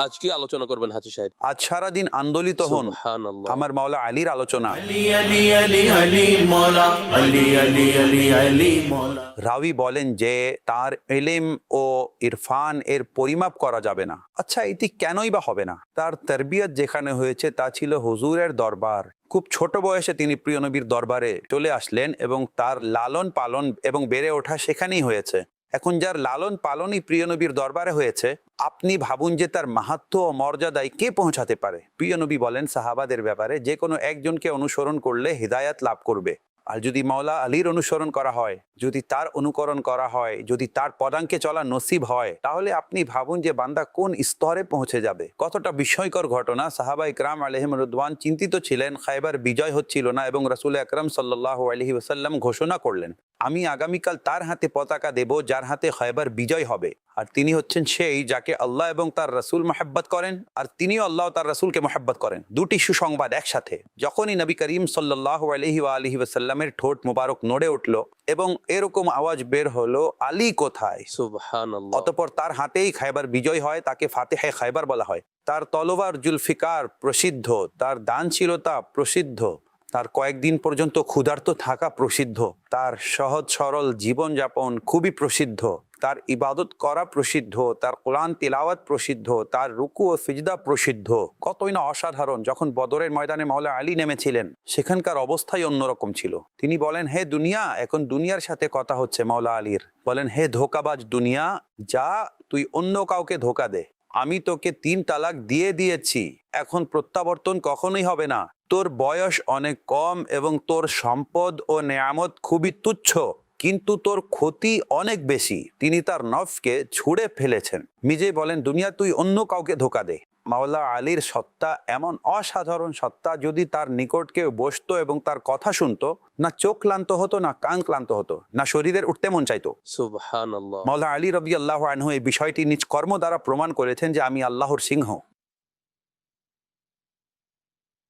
আজ কি আলোচনা করবেন হাজী সাহেব? আজ সারাদিন আন্দোলিত হন সুবহানাল্লাহ। আমার মাওলা আলীর আলোচনা। আলী আলী আলী আলী মৌলা, আলী আলী আলী আলী মৌলা। রাবি বলেন যে তার ইলম ও ইরফান এর পরিমাপ করা যাবে না। আচ্ছা, এটি কেনই বা হবে না? তার তারবিয়ত যেখানে হয়েছে তা ছিল হুজুরের দরবার। খুব ছোট বয়সে তিনি প্রিয় নবীর দরবারে চলে আসলেন এবং তার লালন পালন এবং বেড়ে ওঠা সেখানেই হয়েছে। এখন যার লালন পালনই প্রিয় নবীর দরবারে হয়েছে, আপনি ভাবুন যে তার মাহাত্ম্য ও মর্যাদায় কে পৌঁছাতে পারে। প্রিয় নবী বলেন সাহাবাদের ব্যাপারে, যে কোনো একজনকে অনুসরণ করলে হিদায়াত লাভ করবে। আর যদি মাওলা আলীর অনুসরণ করা হয়, যদি তার অনুকরণ করা হয়, যদি তার পদাঙ্কে চলা নসিব হয়, তাহলে আপনি ভাবুন যে বান্দা কোন স্তরে পৌঁছে যাবে। কতটা বিস্ময়কর ঘটনা। সাহাবা ইকরাম আলাইহিম রিদওয়ান চিন্তিত ছিলেন, খায়বার বিজয় হচ্ছিল না এবং রাসূল আকরাম সাল্লাল্লাহু আলাইহি ওয়াসাল্লাম ঘোষণা করলেন, আমি আগামীকাল তার হাতে পতাকা দেব যার হাতে খায়বার বিজয় হবে। আর তিনি হচ্ছেন সেই যাকে আল্লাহ এবং তার রাসূল মহব্বত করেন, আর তিনিও আল্লাহ তার রাসূলকে মহব্বত করেন। দুটি সুসংবাদ একসাথে। যখনই নবী করিম সাল্লাল্লাহু আলাইহি ওয়া আলিহি ওয়াসাল্লামের ঠোঁট মোবারক নড়ে উঠল এবং এরকম আওয়াজ বের হলো, আলী কোথায়? সুবহানাল্লাহ। অতঃপর তার হাতেই খায়বার বিজয় হয়। তাকে ফাতেহে খায়বার বলা হয়। তার তলোয়ার জুলফিকার প্রসিদ্ধ, তার দানশীলতা প্রসিদ্ধ, তার কয়েকদিন পর্যন্ত ক্ষুধার্ত থাকা প্রসিদ্ধ, তার সহজ সরল জীবনযাপন খুবই প্রসিদ্ধ, তার ইবাদত করা প্রসিদ্ধ, তার কোরআন তিলাওয়াত প্রসিদ্ধ, তার রুকু ও সিজদা প্রসিদ্ধ। কতই না অসাধারণ। যখন বদরের ময়দানে মাওলা আলী নেমেছিলেন, সেখানকার অবস্থাই অন্যরকম ছিল। তিনি বলেন, হে দুনিয়া, এখন দুনিয়ার সাথে কথা হচ্ছে মাওলা আলীর। বলেন, হে ধোকাবাজ দুনিয়া, যা তুই অন্য কাউকে ধোকা দে। আমি তোকে 3 তালাক দিয়ে দিয়েছি, এখন প্রত্যাবর্তন কখনোই হবে না। তোর বয়স অনেক কম এবং তোর সম্পদ ও নেয়ামত খুবই তুচ্ছ, কিন্তু তোর ক্ষতি অনেক বেশি। তিনি তার নফসকে ছুঁড়ে ফেলেছেন। নিজে বলেন, দুনিয়া তুই অন্য কাউকে ধোকা দে। মাওলা আলীর সত্তা এমন অসাধারণ সত্তা, যদি তার নিকট কেউ বসতো এবং তার কথা শুনতো, না চোখ ক্লান্ত হতো, না কান ক্লান্ত হতো, না শরীরের উঠতে মন চাইতো। সুবহানাল্লাহ। মাওলা আলী রাদিয়াল্লাহু আনহু এই বিষয়টি নিজ কর্ম দ্বারা প্রমাণ করেছেন যে আমি আল্লাহর সিংহ।